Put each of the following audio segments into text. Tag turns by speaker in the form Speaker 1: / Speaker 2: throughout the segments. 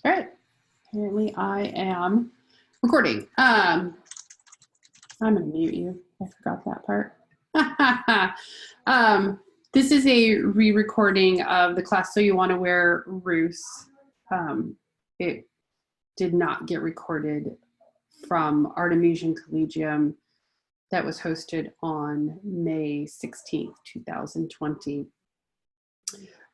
Speaker 1: All right, apparently I am recording. I'm gonna mute you. I forgot that part. This is a re-recording of the class So You Want to Wear Rus. It did not get recorded from Artemisian Collegium that was hosted on May 16th, 2020.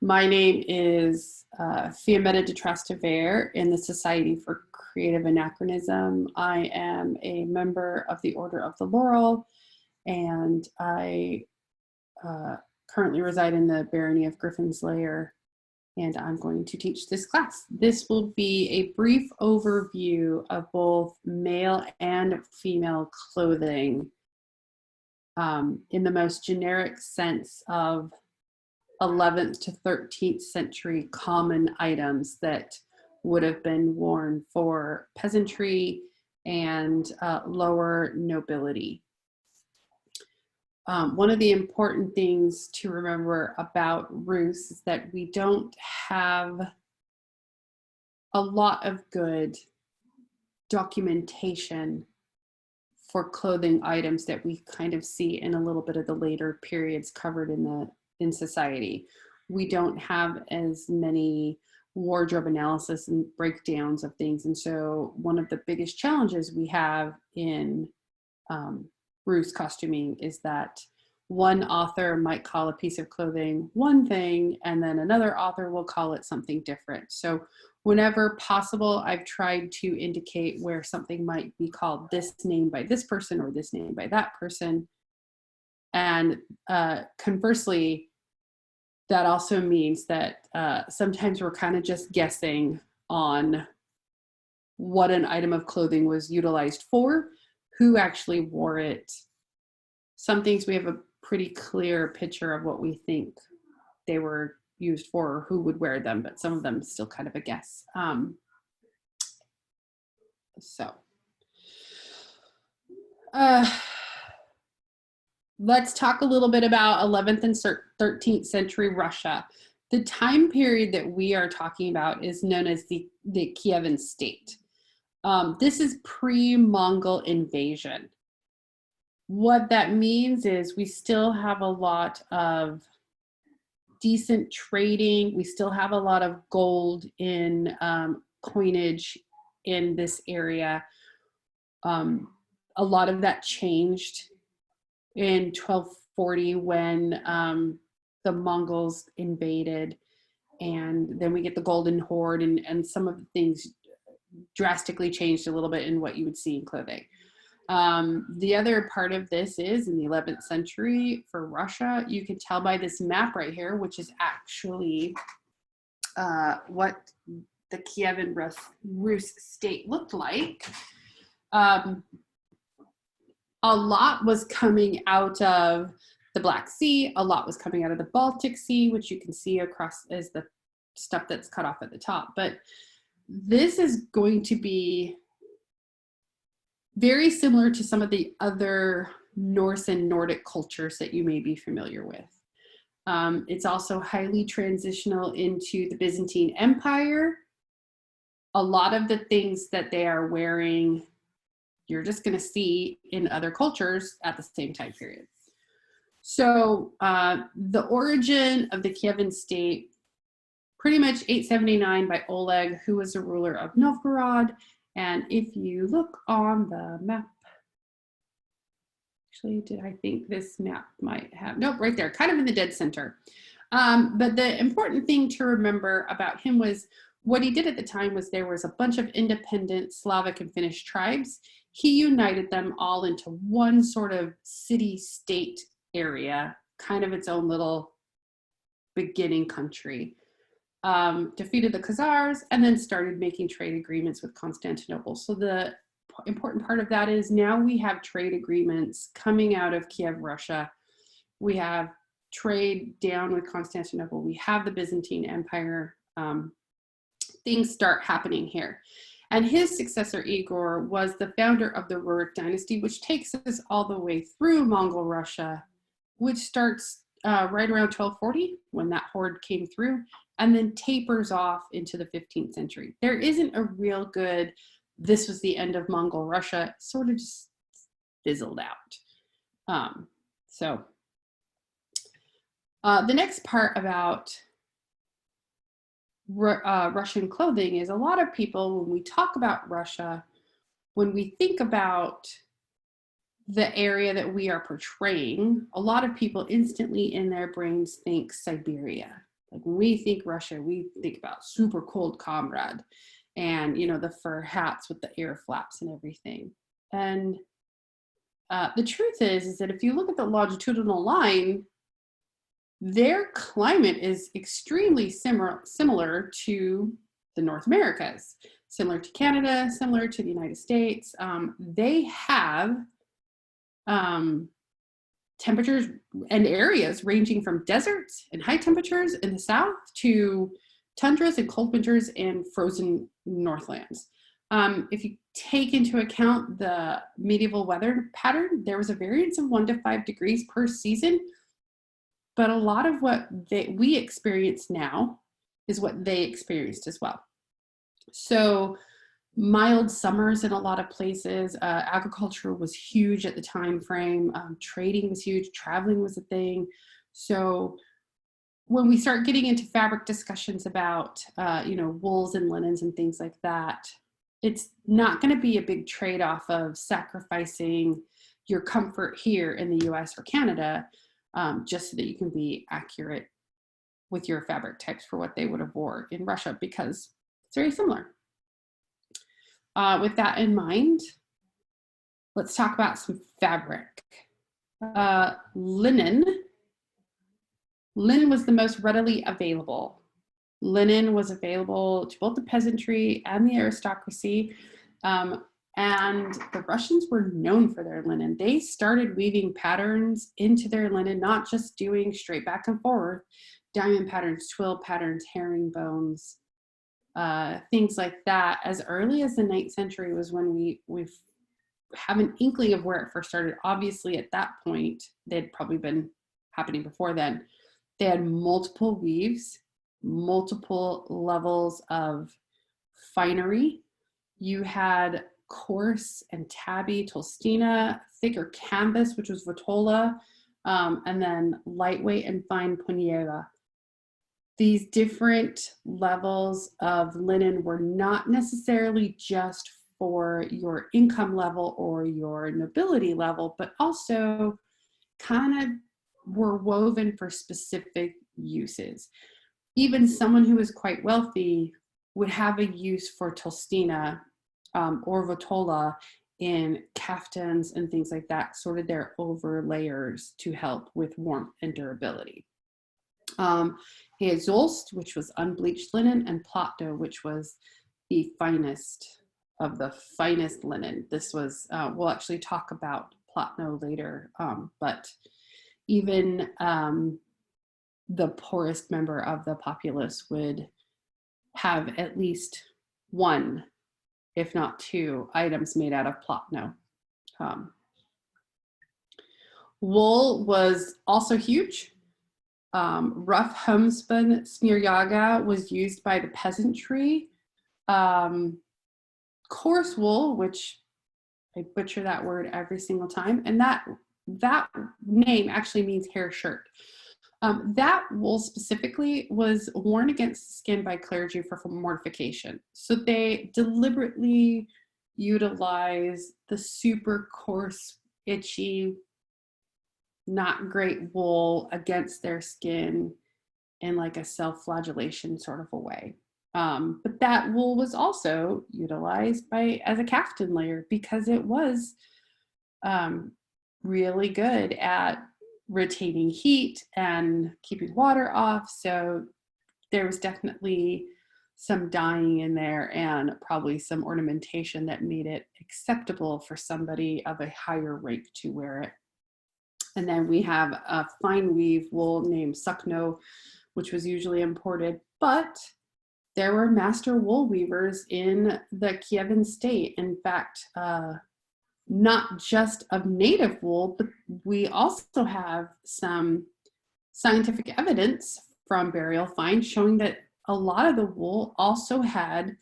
Speaker 1: My name is Fiametta de Trastevere in the Society for Creative Anachronism. I am a member of the Order of the Laurel, and I currently reside in the Barony of Griffin's Lair, and I'm going to teach this class. This will be a brief overview of both male and female clothing in the most generic sense of 11th to 13th century common items that would have been worn for peasantry and lower nobility. One of the important things to remember about Rus is that we don't have a lot of good documentation for clothing items that we kind of see in a little bit of the later periods covered in society. We don't have as many wardrobe analysis and breakdowns of things. And so one of the biggest challenges we have in Rus costuming is that one author might call a piece of clothing one thing, and then another author will call it something different. So whenever possible, I've tried to indicate where something might be called this name by this person or this name by that person. And conversely, that also means that sometimes we're kind of just guessing on what an item of clothing was utilized for, who actually wore it. Some things we have a pretty clear picture of what we think they were used for or who would wear them, but some of them still kind of a guess. Let's talk a little bit about 11th and 13th century Russia. The time period that we are talking about is known as the Kievan state. This is pre-Mongol invasion. What that means is we still have a lot of decent trading. We still have a lot of gold in coinage in this area. A lot of that changed in 1240 when the Mongols invaded, and then we get the Golden Horde, and some of the things drastically changed a little bit in what you would see in clothing. The other part of this is in the 11th century for Russia, you can tell by this map right here, which is actually what the Kievan Rus state looked like. A lot was coming out of the Black Sea, a lot was coming out of the Baltic Sea, which you can see across as the stuff that's cut off at the top. But this is going to be very similar to some of the other Norse and Nordic cultures that you may be familiar with. It's also highly transitional into the Byzantine Empire. A lot of the things that they are wearing, you're just going to see in other cultures at the same time period. So the origin of the Kievan state, pretty much 879 by Oleg, who was a ruler of Novgorod. And if you look on the map, actually, I think this map might have, nope, right there, kind of in the dead center. But the important thing to remember about him was what he did at the time was there was a bunch of independent Slavic and Finnish tribes. He united them all into one sort of city-state area, kind of its own little beginning country. Defeated the Khazars, and then started making trade agreements with Constantinople. So the important part of that is now we have trade agreements coming out of Kiev, Russia. We have trade down with Constantinople. We have the Byzantine Empire. Things start happening here. And his successor, Igor, was the founder of the Rurik dynasty, which takes us all the way through Mongol Russia, which starts right around 1240 when that horde came through, and then tapers off into the 15th century. There isn't a real good, this was the end of Mongol Russia, it sort of just fizzled out. The next part about Russian clothing is a lot of people, when we talk about Russia, when we think about the area that we are portraying, a lot of people instantly in their brains think Siberia. Like when we think Russia, we think about super cold comrade and, you know, the fur hats with the air flaps and everything. And the truth is that if you look at the longitudinal line, their climate is extremely similar to the North Americas, similar to Canada, similar to the United States. They have temperatures and areas ranging from deserts and high temperatures in the south to tundras and cold winters and frozen northlands. If you take into account the medieval weather pattern, there was a variance of 1 to 5 degrees per season, but a lot of what we experience now is what they experienced as well. So mild summers in a lot of places. Agriculture was huge at the time frame. Trading was huge. Traveling was a thing. So when we start getting into fabric discussions about, you know, wools and linens and things like that, it's not going to be a big trade-off of sacrificing your comfort here in the US or Canada just so that you can be accurate with your fabric types for what they would have wore in Russia, because it's very similar. With that in mind, let's talk about some fabric. Linen. Linen was the most readily available. Linen was available to both the peasantry and the aristocracy. And the Russians were known for their linen. They started weaving patterns into their linen, not just doing straight back and forward, diamond patterns, twill patterns, herringbones, things like that. As early as the 9th century was when we have an inkling of where it first started. Obviously, at that point, they'd probably been happening before then. They had multiple weaves, multiple levels of finery. You had coarse and tabby Tolstina, thicker canvas, which was Vitola, and then lightweight and fine Poniera. These different levels of linen were not necessarily just for your income level or your nobility level, but also kind of were woven for specific uses. Even someone who was quite wealthy would have a use for Tolstina or Vitola in kaftans and things like that, sort of their over layers to help with warmth and durability. He had Zolst, which was unbleached linen, and Platno, which was the finest of the finest linen. This was, we'll actually talk about Platno later, but even the poorest member of the populace would have at least one, if not two, items made out of Platno. Wool was also huge. Rough homespun smierjaga was used by the peasantry. Coarse wool, which I butcher that word every single time, and that name actually means hair shirt. That wool specifically was worn against the skin by clergy for mortification. So they deliberately utilize the super coarse, itchy, not great wool against their skin in like a self-flagellation sort of a way. But that wool was also utilized as a kaftan layer because it was really good at retaining heat and keeping water off. So there was definitely some dyeing in there and probably some ornamentation that made it acceptable for somebody of a higher rank to wear it. And then we have a fine weave wool named Sukno, which was usually imported, but there were master wool weavers in the Kievan state. In fact, not just of native wool, but we also have some scientific evidence from burial finds showing that a lot of the wool also had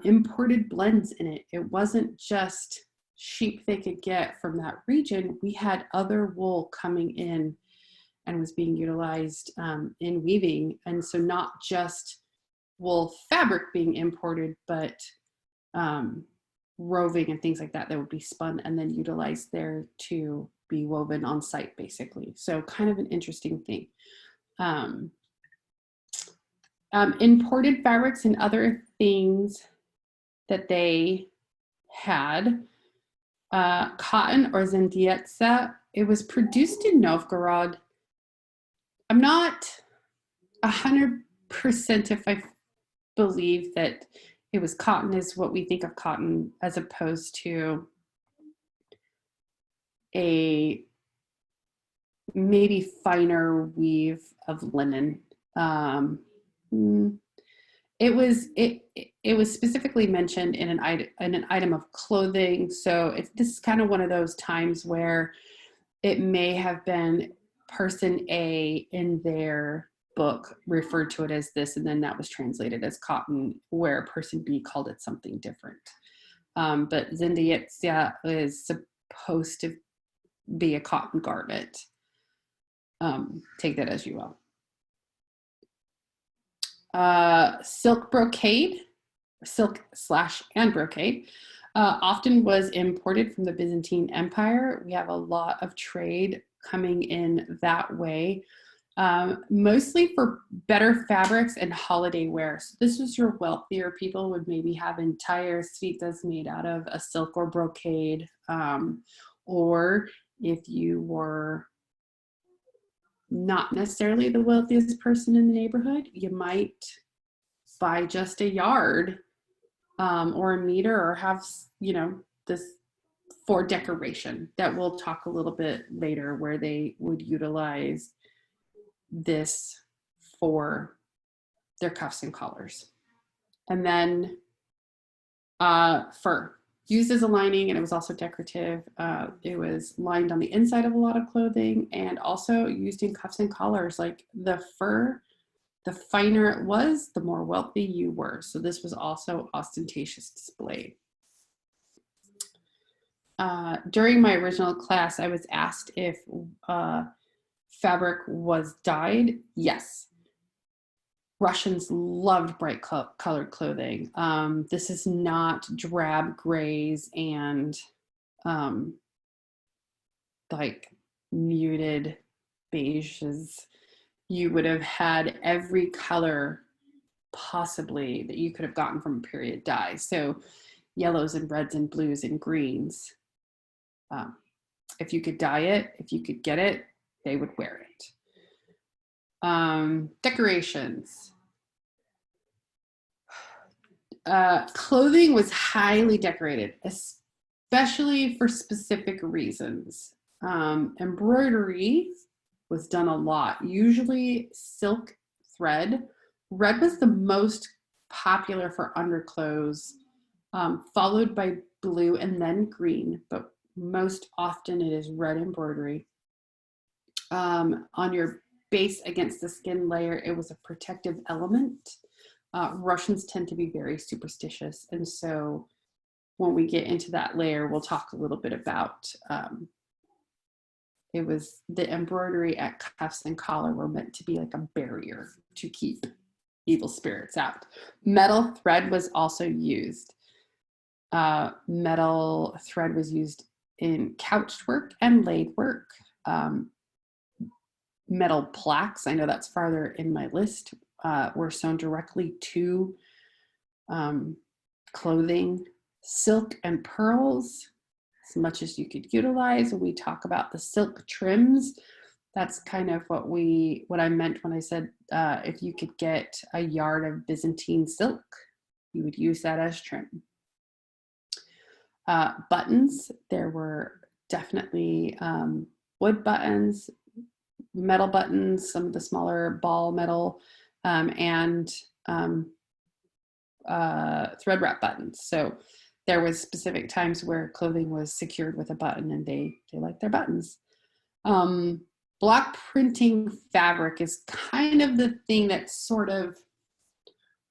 Speaker 1: imported blends in it. It wasn't just sheep they could get from that region. We had other wool coming in and was being utilized in weaving. And so not just wool fabric being imported, but roving and things like that that would be spun and then utilized there to be woven on site, basically. So kind of an interesting thing. Imported fabrics and other things that they had, cotton or zendietsa, it was produced in Novgorod. I'm not 100% if I believe that it was cotton is what we think of cotton as opposed to a maybe finer weave of linen. It was specifically mentioned in an item of clothing. So this is kind of one of those times where it may have been person A in their book referred to it as this, and then that was translated as cotton, where person B called it something different. But zendietsa is supposed to be a cotton garment. Take that as you will. Silk brocade, silk/and brocade, often was imported from the Byzantine Empire. We have a lot of trade coming in that way, mostly for better fabrics and holiday wear. So this was your wealthier people would maybe have entire svitas made out of a silk or brocade, or if you were not necessarily the wealthiest person in the neighborhood, you might buy just a yard or a meter, or have, this for decoration that we'll talk a little bit later, where they would utilize this for their cuffs and collars. And then fur, used as a lining, and it was also decorative. It was lined on the inside of a lot of clothing and also used in cuffs and collars. Like the fur, the finer it was, the more wealthy you were. So this was also ostentatious display. During my original class, I was asked if fabric was dyed. Yes. Russians loved bright colored clothing. This is not drab grays and like muted beiges. You would have had every color possibly that you could have gotten from a period dye. So yellows and reds and blues and greens. If you could dye it, if you could get it, they would wear it. Decorations. Clothing was highly decorated, especially for specific reasons. Embroidery was done a lot, usually silk thread. Red was the most popular for underclothes, followed by blue and then green, but most often it is red embroidery. On your base against the skin layer, it was a protective element. Russians tend to be very superstitious, and so when we get into that layer, we'll talk a little bit about it was the embroidery at cuffs and collar were meant to be like a barrier to keep evil spirits out. Metal thread was also used. Metal thread was used in couched work and laid work. Metal plaques, I know that's farther in my list, were sewn directly to clothing. Silk and pearls, as much as you could utilize. When we talk about the silk trims, that's kind of what I meant when I said if you could get a yard of Byzantine silk, you would use that as trim. Buttons, there were definitely wood buttons, metal buttons, some of the smaller ball metal, and thread wrap buttons. So there was specific times where clothing was secured with a button, and they liked their buttons. block printing fabric is kind of the thing that's sort of,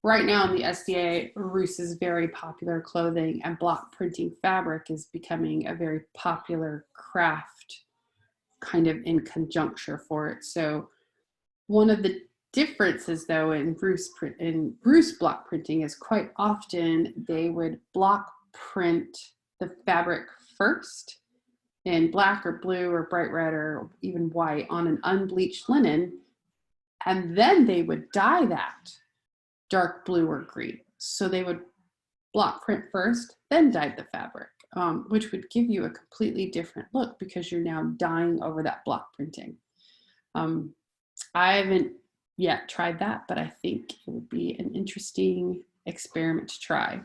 Speaker 1: right now in the SDA, Rus is very popular clothing, and block printing fabric is becoming a very popular craft kind of in conjuncture for it. So one of the differences though in Rus block printing is quite often they would block print the fabric first in black or blue or bright red or even white on an unbleached linen, and then they would dye that dark blue or green. So they would block print first, then dye the fabric, which would give you a completely different look because you're now dyeing over that block printing. I haven't yet tried that, but I think it would be an interesting experiment to try.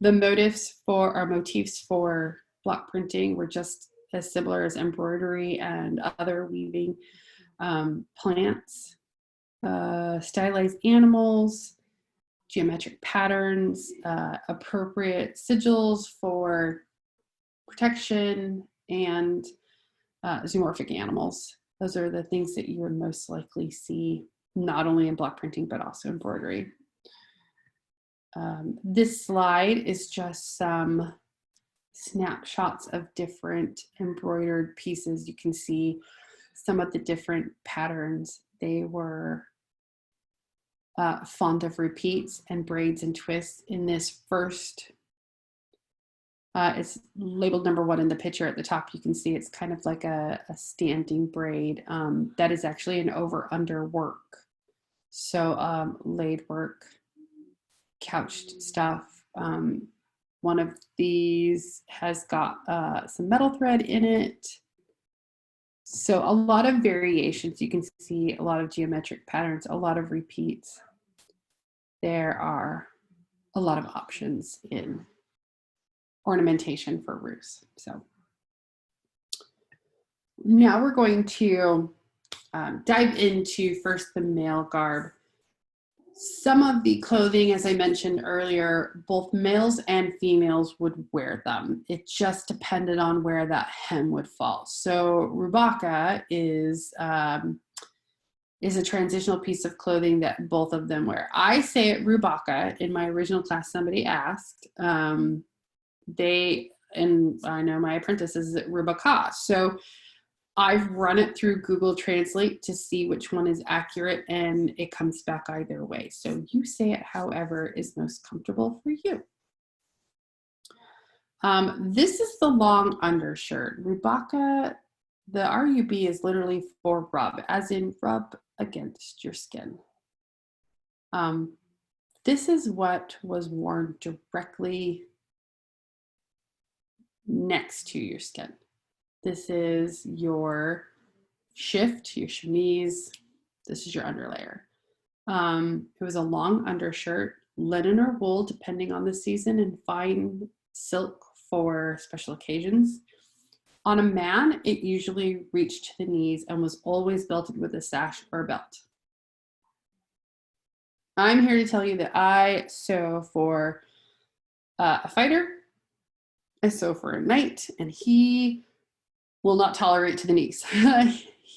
Speaker 1: The motifs for block printing were just as similar as embroidery and other weaving, plants, stylized animals, geometric patterns, appropriate sigils for protection, and zoomorphic animals. Those are the things that you would most likely see not only in block printing, but also embroidery. This slide is just some snapshots of different embroidered pieces. You can see some of the different patterns. They were fond of repeats and braids and twists. In this first, it's labeled number 1 in the picture at the top. You can see it's kind of like a standing braid. That is actually an over-under work. So laid work, couched stuff. One of these has got some metal thread in it. So a lot of variations. You can see a lot of geometric patterns, a lot of repeats. There are a lot of options in ornamentation for Rus. So now we're going to dive into first the male garb. Some of the clothing, as I mentioned earlier, both males and females would wear them. It just depended on where that hem would fall. So rubaka is a transitional piece of clothing that both of them wear. I say it rubaka. In my original class, somebody asked. And I know my apprentices is rubaka. So I've run it through Google Translate to see which one is accurate, and it comes back either way. So you say it however is most comfortable for you. This is the long undershirt. Rubaka, the RUB is literally for rub, as in rub against your skin. This is what was worn directly next to your skin. This is your shift, your chemise. This is your underlayer. It was a long undershirt, linen or wool, depending on the season, and fine silk for special occasions. On a man, it usually reached to the knees and was always belted with a sash or a belt. I'm here to tell you that I sew for a fighter, I sew for a knight, and he will not tolerate to the knees.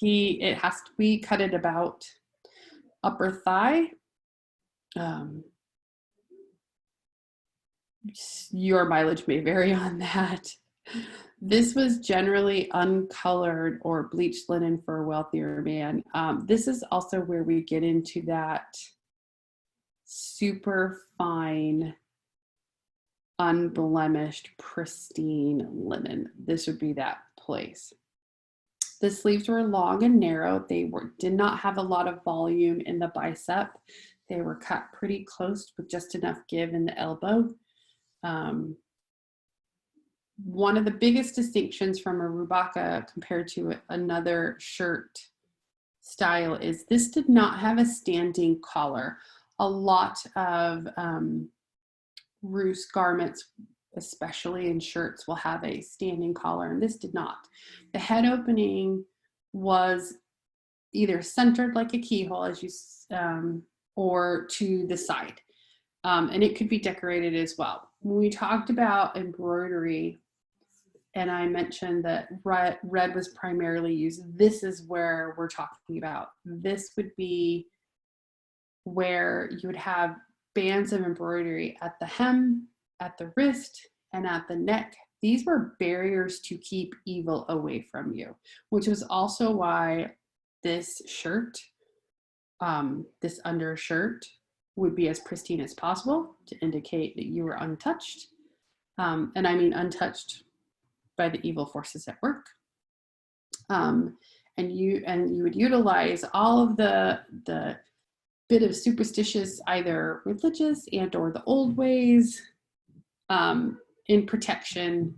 Speaker 1: It has to be cut at about upper thigh. Your mileage may vary on that. This was generally uncolored or bleached linen for a wealthier man. This is also where we get into that super fine, unblemished, pristine linen. This would be that place. The sleeves were long and narrow. They did not have a lot of volume in the bicep. They were cut pretty close with just enough give in the elbow. One of the biggest distinctions from a rubaka compared to another shirt style is this did not have a standing collar. A lot of Rus garments, especially in shirts, will have a standing collar, and this did not. The head opening was either centered like a keyhole, as you or to the side, and it could be decorated as well. When we talked about embroidery, and I mentioned that red was primarily used. This is where we're talking about. This would be where you would have bands of embroidery at the hem, at the wrist, and at the neck. These were barriers to keep evil away from you, which was also why this shirt, this undershirt, would be as pristine as possible to indicate that you were untouched. And I mean untouched by the evil forces at work. And you would utilize all of the bit of superstitious, either religious and or the old ways, in protection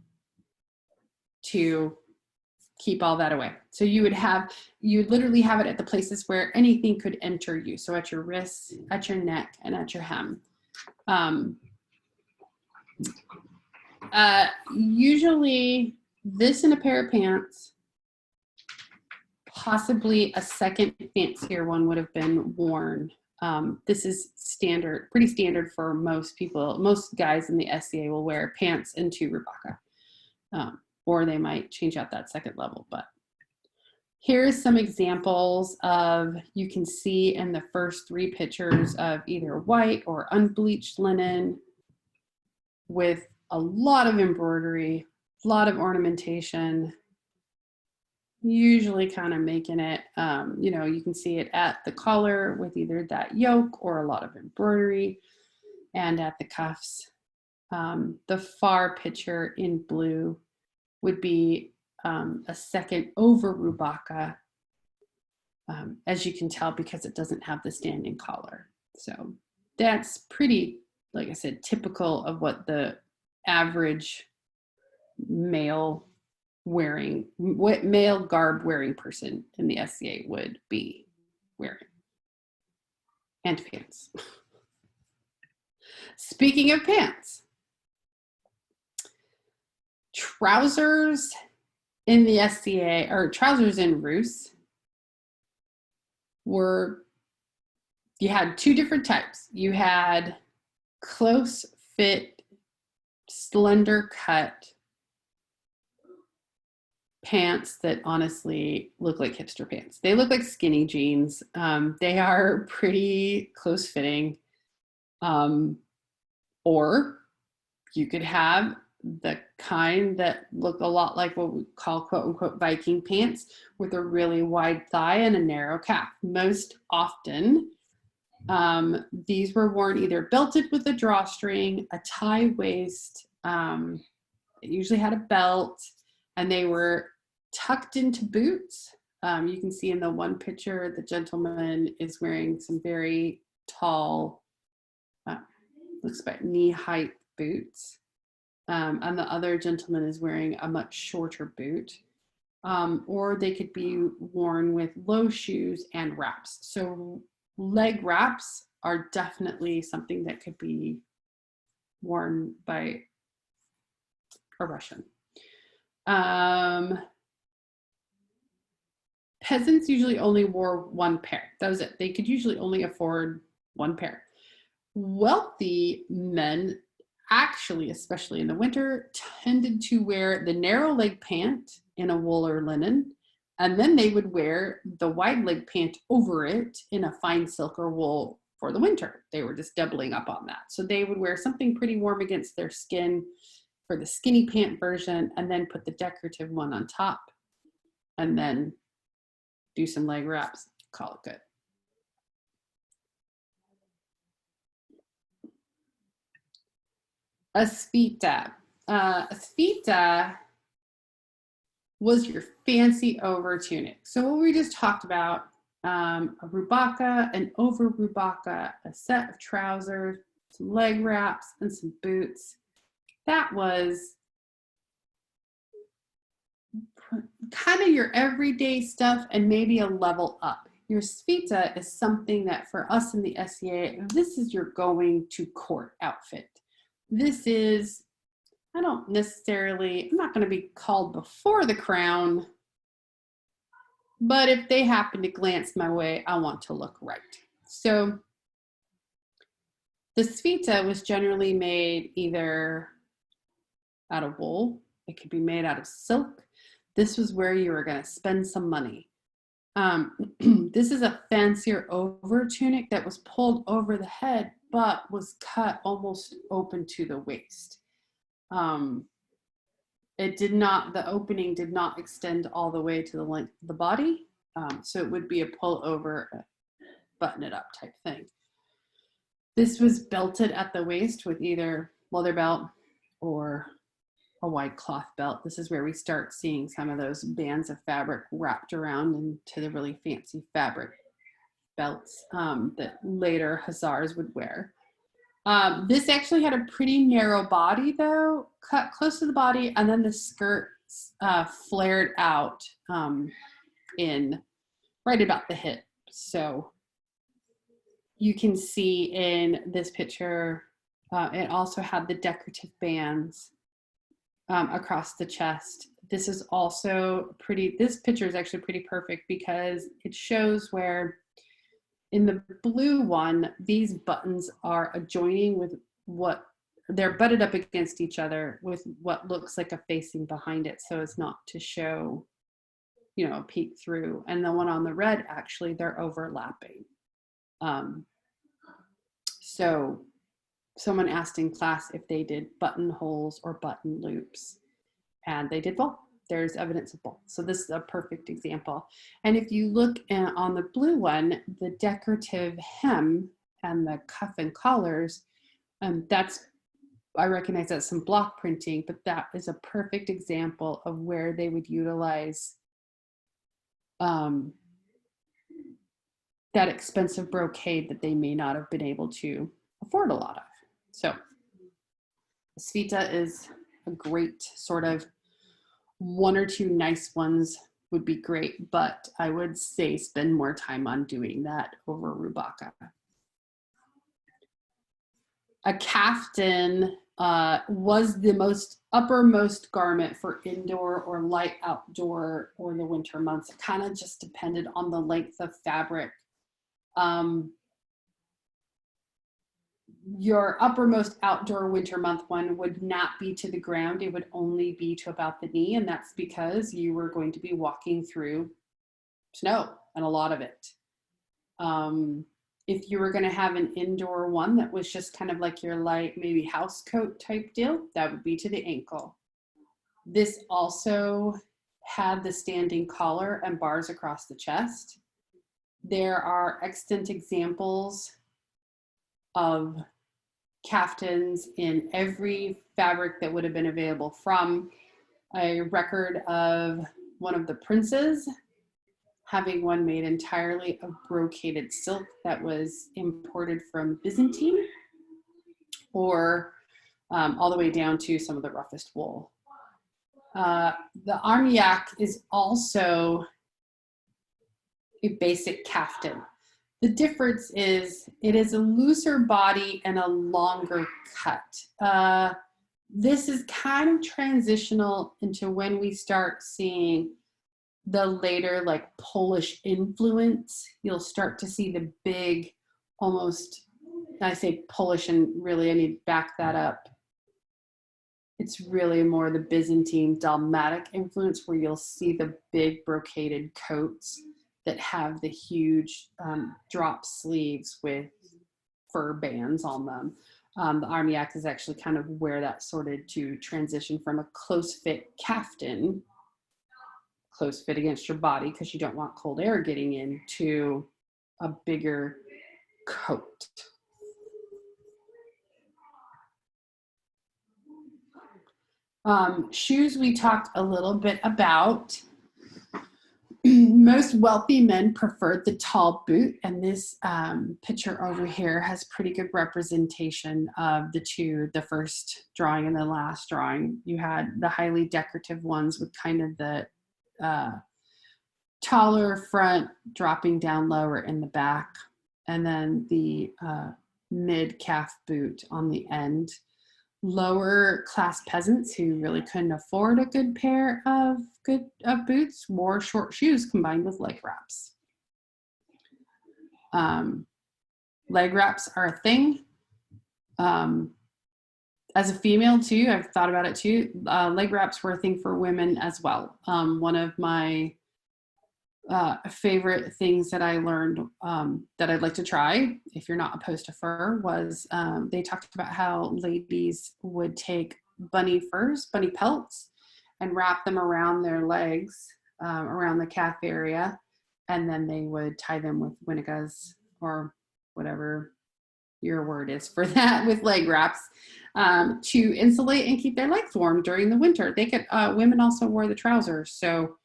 Speaker 1: to keep all that away. So you would literally have it at the places where anything could enter you. So at your wrists, at your neck, and at your hem. Usually this in a pair of pants, possibly a second fancier one would have been worn. This is standard, pretty standard for most people. Most guys in the SCA will wear pants into rubaka, or they might change out that second level. But here's some examples of, you can see in the first 3 pictures of either white or unbleached linen with a lot of embroidery, a lot of ornamentation, usually kind of making it, you know, you can see it at the collar with either that yoke or a lot of embroidery, and at the cuffs. The far picture in blue would be a second over rubaka, as you can tell, because it doesn't have the standing collar. So that's pretty, like I said, typical of what the average male garb wearing person in the SCA would be wearing. And pants. Speaking of pants, trousers in the SCA, or trousers in Rus, you had 2 different types. You had close fit, slender cut pants that honestly look like hipster pants. They look like skinny jeans. They are pretty close fitting. Or you could have the kind that look a lot like what we call quote unquote Viking pants, with a really wide thigh and a narrow calf. Most often, these were worn either belted with a drawstring, a tie waist, it usually had a belt, and they were tucked into boots. You can see in the one picture, the gentleman is wearing some very tall, looks about knee height boots. And the other gentleman is wearing a much shorter boot. Or they could be worn with low shoes and wraps. So leg wraps are definitely something that could be worn by a Russian. Peasants usually only wore 1 pair. That was it. They could usually only afford 1 pair. Wealthy men, actually, especially in the winter, tended to wear the narrow leg pant in a wool or linen, and then they would wear the wide leg pant over it in a fine silk or wool for the winter. They were just doubling up on that. So they would wear something pretty warm against their skin for the skinny pant version, and then put the decorative one on top, and then do some leg wraps, call it good. A Sita. A Sita was your fancy over tunic. So what we just talked about, a rubaka, an over rubaka, a set of trousers, some leg wraps, and some boots. That was kind of your everyday stuff, and maybe a level up. Your Sita is something that for us in the SCA, this is your going to court outfit. This is, I'm not going to be called before the crown, but if they happen to glance my way, I want to look right. So the Sita was generally made either out of wool It could be made out of silk. This was where you were going to spend some money. This is a fancier over tunic that was pulled over the head, but was cut almost open to the waist. It did not, the opening did not extend all the way to the length of the body. So it would be a pull over, button it up type thing. This was belted at the waist with either leather belt or a wide cloth belt. This is where we start seeing some of those bands of fabric wrapped around into the really fancy fabric belts that later hussars would wear. This actually had a pretty narrow body though, cut close to the body, and then the skirt flared out in right about the hip. So you can see in this picture, it also had the decorative bands across the chest. This is also pretty, this picture is actually pretty perfect because it shows where in the blue one, these buttons are adjoining with what, they're butted up against each other with what looks like a facing behind it, so as not to show, you know, peek through. And the one on the red, actually, they're overlapping. So someone asked in class if they did buttonholes or button loops, and they did both. There's evidence of both. So this is a perfect example. And if you look on the blue one, the decorative hem and the cuff and collars, that's, I recognize that's some block printing, but that is a perfect example of where they would utilize that expensive brocade that they may not have been able to afford a lot of. So Sita is a great sort of, one or two nice ones would be great, but I would say spend more time on doing that over rubaka. A kaftan was the most uppermost garment for indoor or light outdoor or the winter months. It kind of just depended on the length of fabric. Your uppermost outdoor winter month one would not be to the ground. It would only be to about the knee, and that's because you were going to be walking through snow, and a lot of it. If you were going to have an indoor one that was just kind of like your light, maybe house coat type deal, that would be to the ankle. This also had the standing collar and bars across the chest. There are extant examples of kaftans in every fabric that would have been available, from a record of one of the princes having one made entirely of brocaded silk that was imported from Byzantine, or all the way down to some of the roughest wool. The armiak is also a basic kaftan. The difference is it is a looser body and a longer cut. This is kind of transitional into when we start seeing the later like Polish influence. You'll start to see the big, almost, I say Polish and really I need to back that up. It's really more the Byzantine Dalmatic influence where you'll see the big brocaded coats that have the huge drop sleeves with fur bands on them. The armiak is actually kind of where that started to transition from a close fit kaftan, close fit against your body because you don't want cold air getting in, to a bigger coat. Shoes we talked a little bit about. Most wealthy men preferred the tall boot, and this picture over here has pretty good representation of the two, the first drawing and the last drawing. You had the highly decorative ones with kind of the taller front dropping down lower in the back, and then the mid-calf boot on the end. Lower class peasants who really couldn't afford a good pair of boots wore short shoes combined with leg wraps. Leg wraps are a thing. as a female too, I've thought about it too. Leg wraps were a thing for women as well. One of my favorite things that I learned that I'd like to try, if you're not opposed to fur, was they talked about how ladies would take bunny furs, bunny pelts, and wrap them around their legs, around the calf area, and then they would tie them with winnegas or whatever your word is for that, with leg wraps, to insulate and keep their legs warm during the winter. They could, women also wore the trousers, so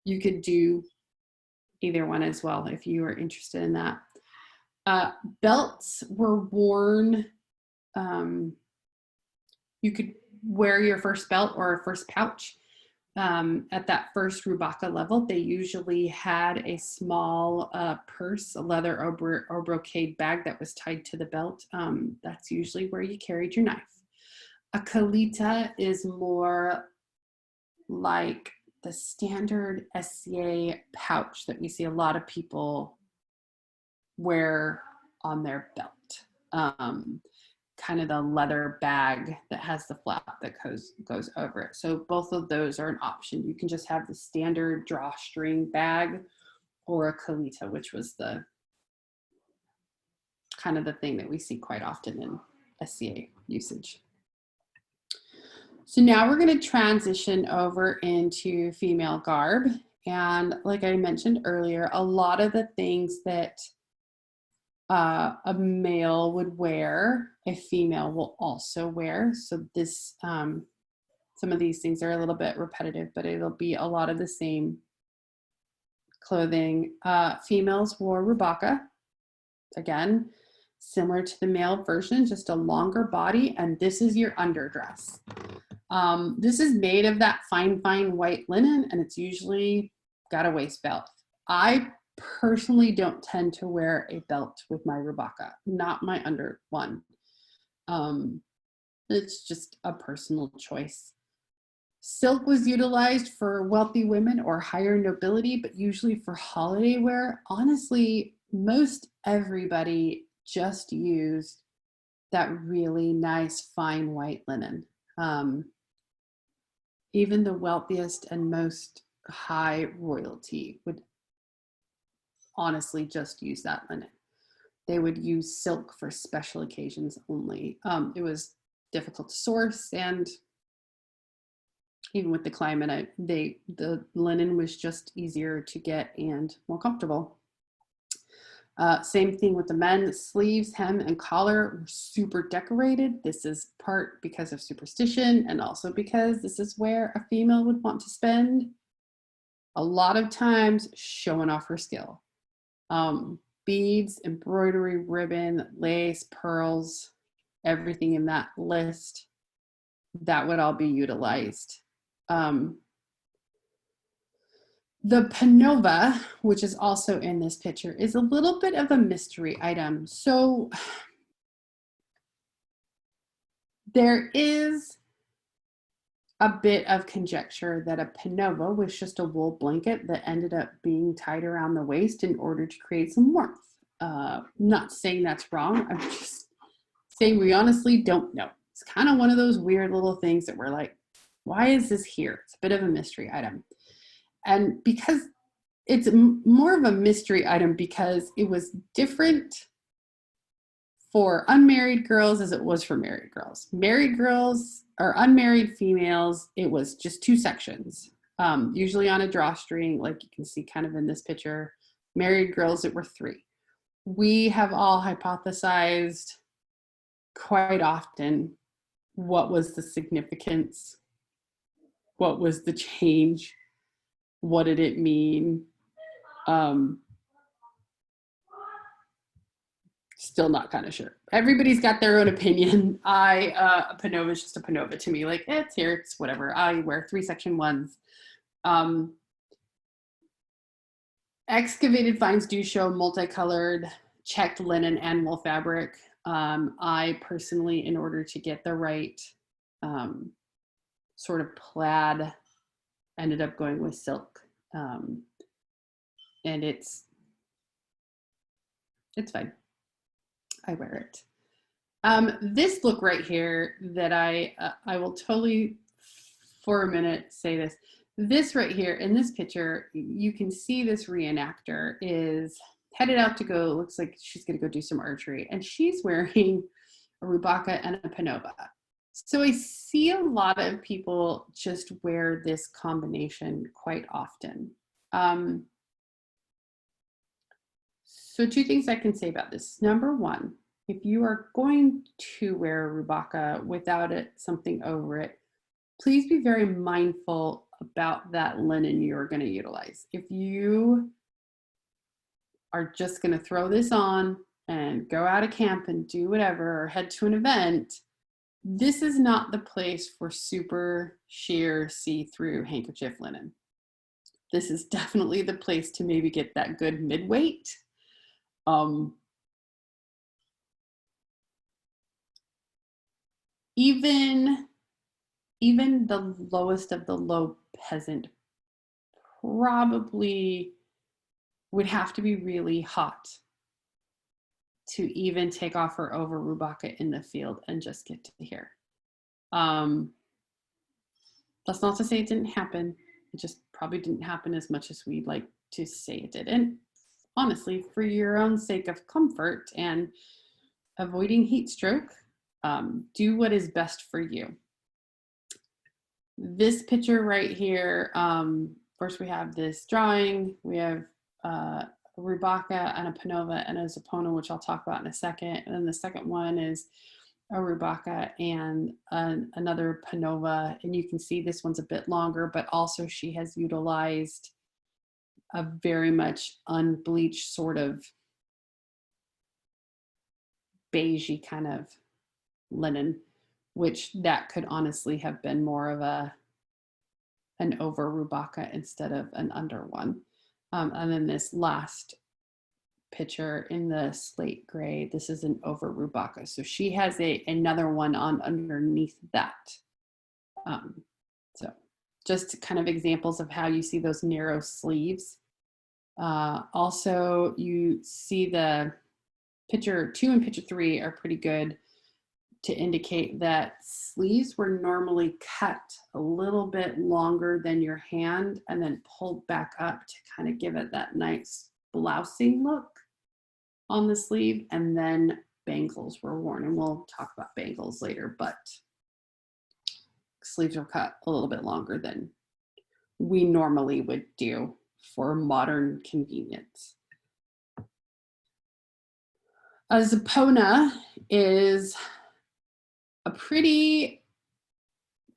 Speaker 1: you could do either one as well if you are interested in that. Belts were worn, you could wear your first belt or a first pouch. At that first rubaka level, they usually had a small purse, a leather or brocade bag that was tied to the belt. That's usually where you carried your knife. A colita is more like the standard SCA pouch that we see a lot of people wear on their belt. Kind of the leather bag that has the flap that goes over it. So both of those are an option. You can just have the standard drawstring bag or a colita, which was the kind of the thing that we see quite often in SCA usage. So now we're going to transition over into female garb. And like I mentioned earlier, a lot of the things that a male would wear, a female will also wear. So this, some of these things are a little bit repetitive, but it'll be a lot of the same clothing. Females wore rubaka, again, similar to the male version, just a longer body, and this is your underdress. This is made of that fine white linen, and it's usually got a waist belt. I personally don't tend to wear a belt with my rubaka, not my under one. It's just a personal choice. Silk was utilized for wealthy women or higher nobility, but usually for holiday wear. Honestly, most everybody just used that really nice fine white linen. Even the wealthiest and most high royalty would honestly just use that linen. They would use silk for special occasions only. It was difficult to source, and even with the climate, the linen was just easier to get and more comfortable. Same thing with the men. Sleeves, hem, and collar were super decorated. This is part because of superstition, and also because this is where a female would want to spend a lot of times showing off her skill. Beads, embroidery, ribbon, lace, pearls, everything in that list, that would all be utilized. The panova, which is also in this picture, is a little bit of a mystery item. So there is a bit of conjecture that a panova was just a wool blanket that ended up being tied around the waist in order to create some warmth. Not saying that's wrong. I'm just saying we honestly don't know. It's kind of one of those weird little things that we're like, why is this here? It's a bit of a mystery item. And because it's more of a mystery item because it was different for unmarried girls as it was for married girls. Married girls or unmarried females, it was just two sections, usually on a drawstring, like you can see kind of in this picture. Married girls, it were three. We have all hypothesized quite often what was the significance, what was the change, what did it mean? Still not kind of sure. Everybody's got their own opinion. A panova is just a panova to me. Like, it's here, it's whatever. I wear 3-section ones. Excavated finds do show multicolored checked linen and wool fabric. I personally, in order to get the right sort of plaid, ended up going with silk. And it's fine. I wear it. This look right here that I will totally for a minute say this. This right here in this picture, you can see this reenactor is headed out to go, looks like she's gonna go do some archery, and she's wearing a rubacca and a panova. So I see a lot of people just wear this combination quite often. So two things I can say about this. Number one, if you are going to wear a rubacca without it, something over it, please be very mindful about that linen you're going to utilize. If you are just going to throw this on and go out of camp and do whatever, or head to an event, this is not the place for super sheer see-through handkerchief linen. This is definitely the place to maybe get that good mid-weight. Even the lowest of the low peasant probably would have to be really hot to even take off her over rubacca in the field and just get to here. That's not to say it didn't happen. It just probably didn't happen as much as we'd like to say it did. And honestly, for your own sake of comfort and avoiding heat stroke, do what is best for you. This picture right here, first we have this drawing, we have a rubacca and a panova and a Epona, which I'll talk about in a second. And then the second one is a rubacca and another panova. And you can see this one's a bit longer, but also she has utilized a very much unbleached sort of beigey kind of linen, which that could honestly have been more of an over rubacca instead of an under one. And then this last picture in the slate gray, this is an over rubacca. So she has another one on underneath that. So just kind of examples of how you see those narrow sleeves. Also, you see the picture 2 and picture 3 are pretty good to indicate that sleeves were normally cut a little bit longer than your hand and then pulled back up to kind of give it that nice blousing look on the sleeve. And then bangles were worn, and we'll talk about bangles later, but sleeves were cut a little bit longer than we normally would do for modern convenience. A Epona is a pretty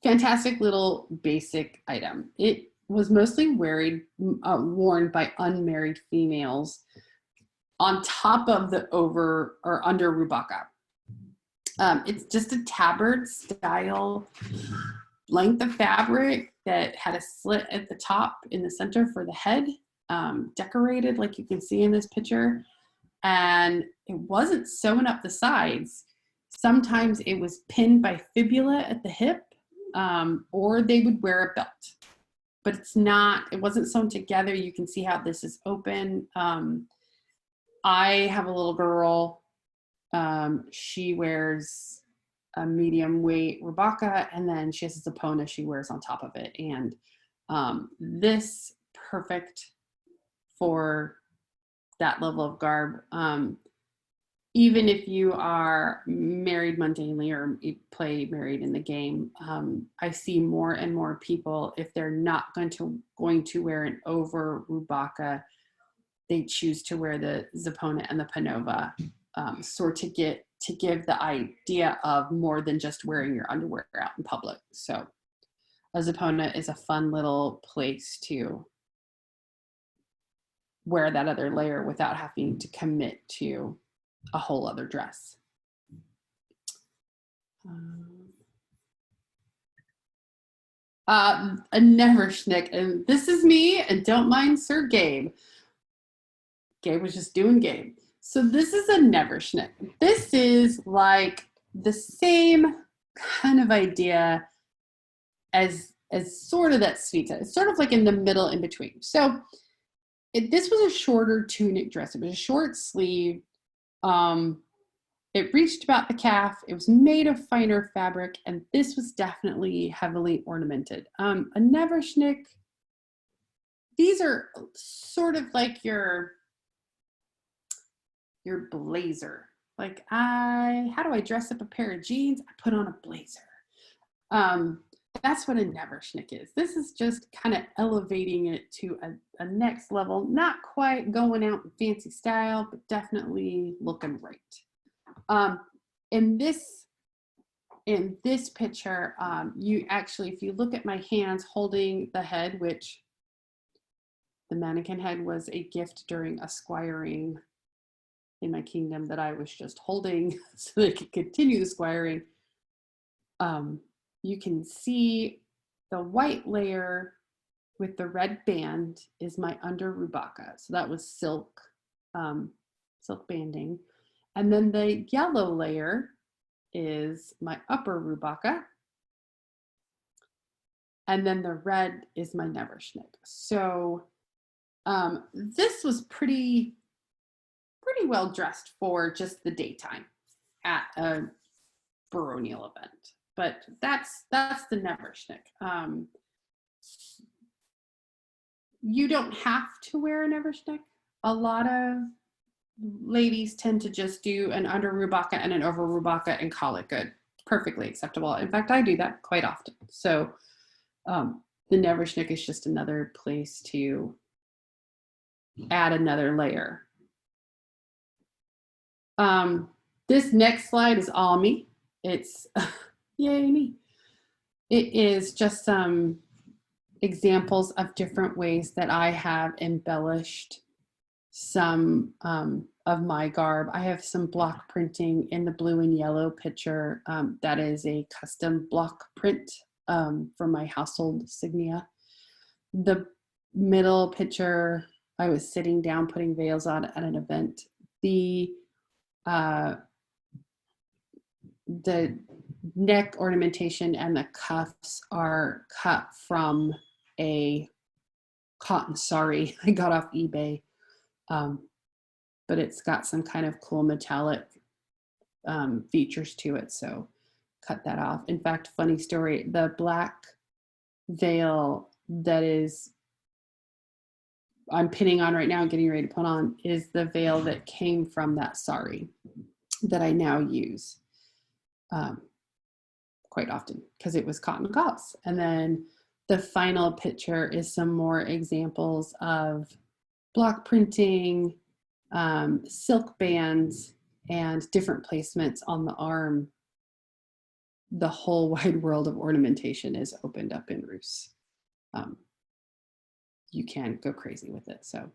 Speaker 1: fantastic little basic item. It was mostly worn by unmarried females on top of the over or under rubacca. It's just a tabard style length of fabric that had a slit at the top in the center for the head, decorated like you can see in this picture. And it wasn't sewn up the sides. Sometimes it was pinned by fibula at the hip, or they would wear a belt. But it wasn't sewn together. You can see how this is open. I have a little girl. She wears a medium weight rubacca, and then she has a Epona she wears on top of it. And this perfect for that level of garb. Even if you are married mundanely or play married in the game, I see more and more people, if they're not going to wear an over rubacca, they choose to wear the Epona and the panova, sort of to give the idea of more than just wearing your underwear out in public. So a Epona is a fun little place to wear that other layer without having to commit to a whole other dress. A Neversnick, and this is me, and don't mind Sir Gabe. Gabe was just doing Gabe. So this is a Neversnick. This is like the same kind of idea as sort of that Sita. It's sort of like in the middle in between. So this was a shorter tunic dress. It was a short sleeve. It reached about the calf. It was made of finer fabric, and this was definitely heavily ornamented. A Neversnick, these are sort of like your blazer. Like how do I dress up a pair of jeans? I put on a blazer. That's what a Neversnick is. This is just kind of elevating it to a next level, not quite going out in fancy style, but definitely looking right. In this picture, you actually, if you look at my hands holding the head, which the mannequin head was a gift during a squiring in my kingdom that I was just holding so they could continue the squiring. You can see the white layer with the red band is my under rubaka. So that was silk banding. And then the yellow layer is my upper rubaka. And then the red is my Neversnick. So this was pretty well dressed for just the daytime at a baronial event. But that's the Neversnick. You don't have to wear a Neversnick. A lot of ladies tend to just do an under rubaka and an over rubaka and call it good. Perfectly acceptable. In fact, I do that quite often. So the Neversnick is just another place to add another layer. This next slide is all me. It's yay me. It is just some examples of different ways that I have embellished some of my garb. I have some block printing in the blue and yellow picture. That is a custom block print for my household insignia. The middle picture, I was sitting down putting veils on at an event. The neck ornamentation and the cuffs are cut from a cotton sari I got off eBay, but it's got some kind of cool metallic features to it, so cut that off. In fact, funny story, the black veil that I'm pinning on right now and getting ready to put on is the veil that came from that sari that I now use quite often because it was cotton gauze. And then the final picture is some more examples of block printing, silk bands, and different placements on the arm. The whole wide world of ornamentation is opened up in Rus. You can go crazy with it. So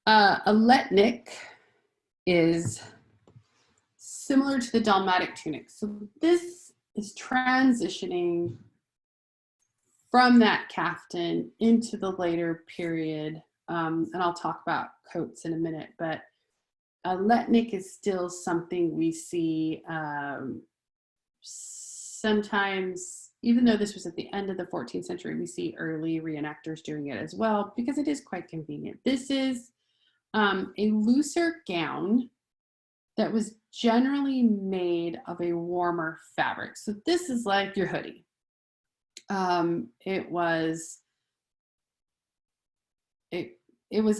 Speaker 1: a Letnick is similar to the dalmatic tunic. So this is transitioning from that caftan into the later period. And I'll talk about coats in a minute, but a Letnick is still something we see sometimes, even though this was at the end of the 14th century, we see early reenactors doing it as well because it is quite convenient. This is a looser gown that was generally made of a warmer fabric. So this is like your hoodie. It was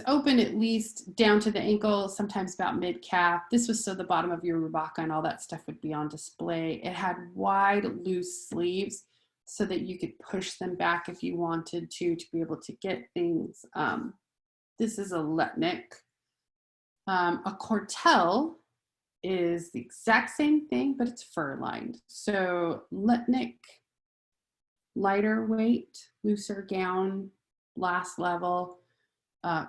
Speaker 1: open at least down to the ankle, sometimes about mid-calf. This was so the bottom of your rubaka and all that stuff would be on display. It had wide, loose sleeves so that you could push them back if you wanted to be able to get things. This is a Letnick. A cortelle is the exact same thing, but it's fur-lined. So Letnick, lighter weight, looser gown, last level.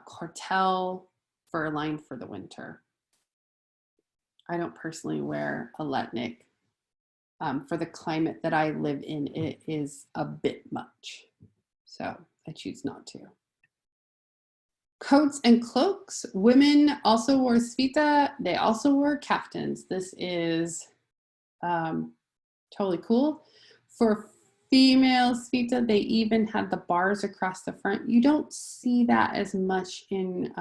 Speaker 1: Cortelle, fur-lined for the winter. I don't personally wear a Letnick. For the climate that I live in, it is a bit much. So I choose not to. Coats and cloaks. Women also wore Sita. They also wore kaftans. This is totally cool. For female Sita, they even had the bars across the front. You don't see that as much in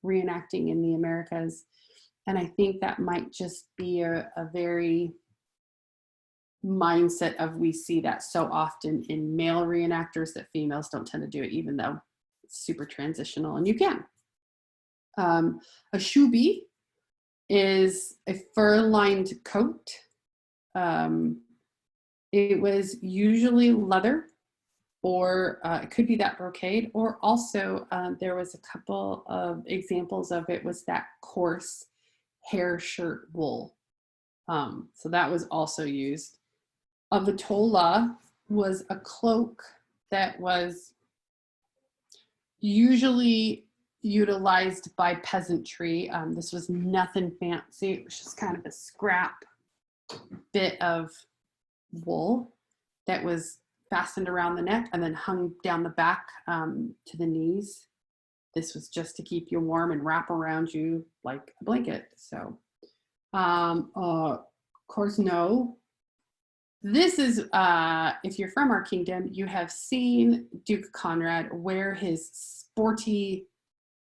Speaker 1: reenacting in the Americas. And I think that might just be a very mindset of, we see that so often in male reenactors that females don't tend to do it, even though it's super transitional and you can. A shubi is a fur-lined coat. It was usually leather, or it could be that brocade, or also there was a couple of examples of it was that coarse hair shirt wool. So that was also used. A vitola was a cloak that was usually utilized by peasantry. This was nothing fancy. It was just kind of a scrap bit of wool that was fastened around the neck and then hung down the back to the knees. This was just to keep you warm and wrap around you like a blanket. So, Corsno. This is, if you're from our kingdom, you have seen Duke Conrad wear his sporty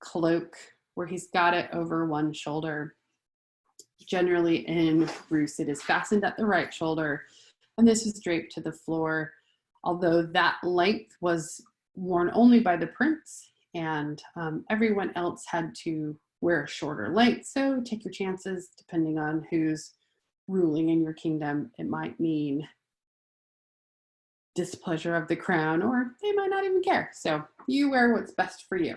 Speaker 1: cloak where he's got it over one shoulder. Generally in Rus, it is fastened at the right shoulder, and this was draped to the floor, although that length was worn only by the prince, and everyone else had to wear a shorter length. So take your chances depending on who's ruling in your kingdom. It might mean displeasure of the crown, or they might not even care. So you wear what's best for you.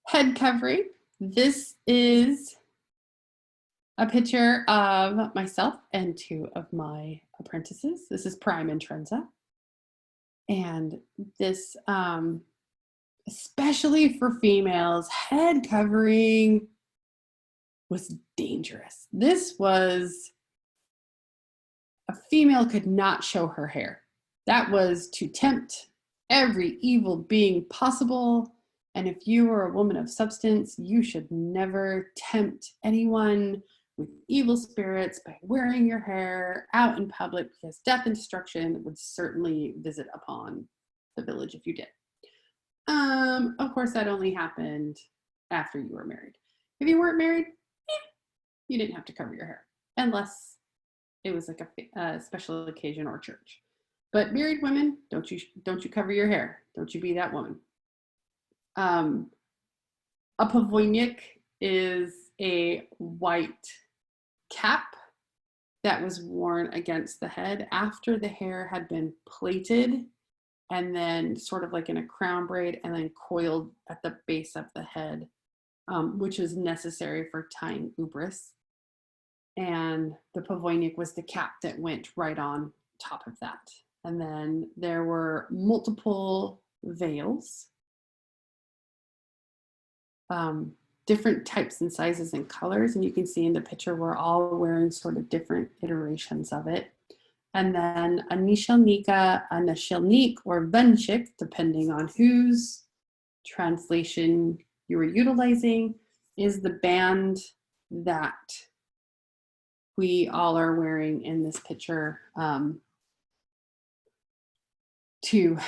Speaker 1: Head covering. This is a picture of myself and two of my apprentices. This is Prime and Trenza. And this, especially for females, head covering was dangerous. This was, a female could not show her hair. That was to tempt every evil being possible. And if you were a woman of substance, you should never tempt anyone with evil spirits by wearing your hair out in public, because death and destruction would certainly visit upon the village if you did. Of course, that only happened after you were married. If you weren't married, you didn't have to cover your hair, unless it was like a special occasion or church. But married women, don't you cover your hair. Don't you be that woman. A pavonik is a white cap that was worn against the head after the hair had been plaited and then sort of like in a crown braid and then coiled at the base of the head, which is necessary for tying ubris. And the pavonik was the cap that went right on top of that. And then there were multiple veils, different types and sizes and colors. And you can see in the picture, we're all wearing sort of different iterations of it. And then a nishelnika, a nishelnik, or venchik, depending on whose translation you were utilizing, is the band that we all are wearing in this picture to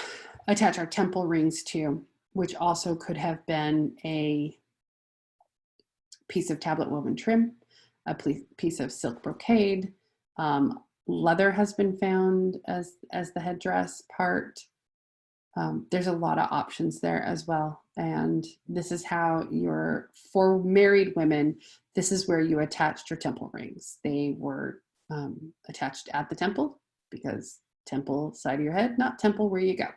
Speaker 1: attach our temple rings to, which also could have been a piece of tablet woven trim, a piece of silk brocade. Leather has been found as the headdress part. There's a lot of options there as well. And this is how for married women, this is where you attached your temple rings. They were attached at the temple, because temple side of your head, not temple where you go.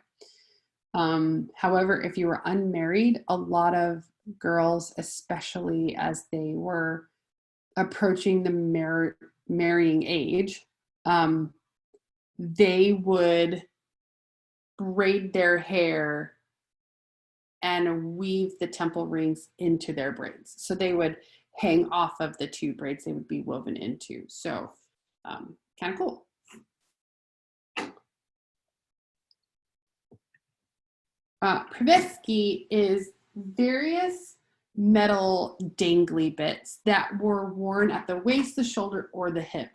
Speaker 1: However, if you were unmarried, a lot of girls, especially as they were approaching the marrying age, they would braid their hair and weave the temple rings into their braids. So they would hang off of the two braids they would be woven into. So kind of cool. Priveski is various metal dangly bits that were worn at the waist, the shoulder, or the hip.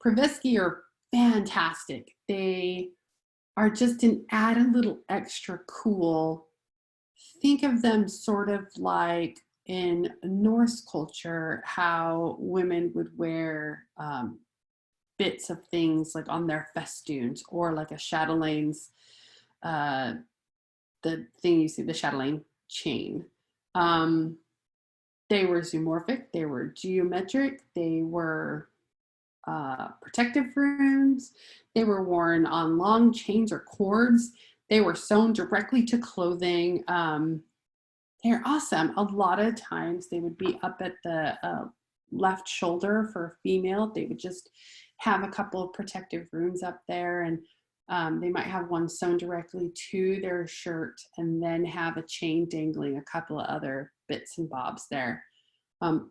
Speaker 1: Priveski are fantastic. They are just an add a little extra cool. Think of them sort of like in Norse culture, how women would wear bits of things like on their festoons, or like a chatelaines, the thing you see, the chatelaine chain. They were zoomorphic, they were geometric, they were protective runes, they were worn on long chains or cords, they were sewn directly to clothing. They're awesome. A lot of times they would be up at the left shoulder for a female. They would just have a couple of protective runes up there, and they might have one sewn directly to their shirt and then have a chain dangling, a couple of other bits and bobs there.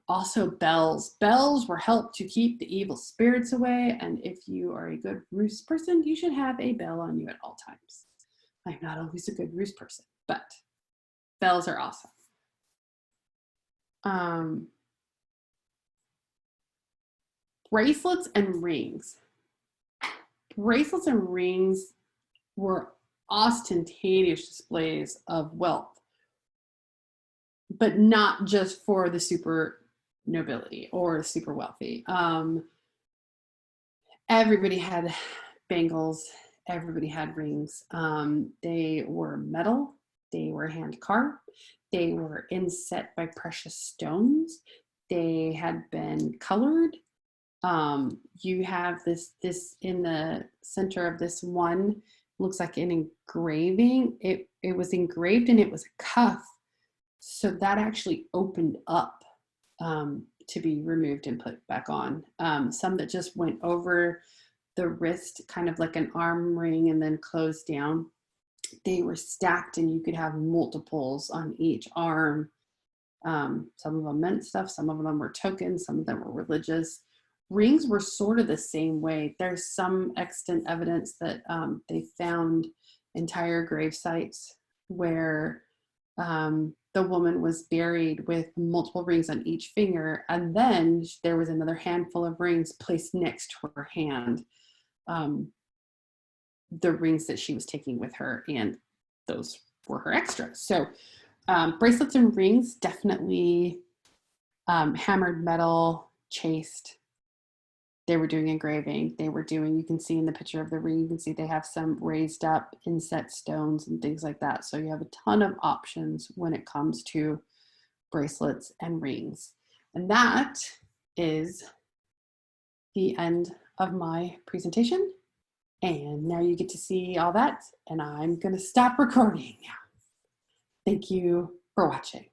Speaker 1: Also bells. Bells were helped to keep the evil spirits away, and if you are a good ruse person, you should have a bell on you at all times. I'm not always a good ruse person, but bells are awesome. Bracelets and rings. Bracelets and rings were ostentatious displays of wealth, but not just for the super nobility or super wealthy. Everybody had bangles, everybody had rings. They were metal, they were hand carved, they were inset by precious stones, they had been colored. You have this in the center of this one, looks like an engraving. It was engraved and it was a cuff. So that actually opened up to be removed and put back on. Some that just went over the wrist, kind of like an arm ring, and then closed down. They were stacked and you could have multiples on each arm. Some of them meant stuff, some of them were tokens, some of them were religious. Rings were sort of the same way. There's some extant evidence that they found entire grave sites where the woman was buried with multiple rings on each finger, and then there was another handful of rings placed next to her hand, the rings that she was taking with her, and those were her extras. So bracelets and rings, definitely hammered metal, chased. They were doing engraving. They were doing, you can see in the picture of the ring, you can see they have some raised up inset stones and things like that. So you have a ton of options when it comes to bracelets and rings. And that is the end of my presentation. And now you get to see all that, and I'm going to stop recording now. Thank you for watching.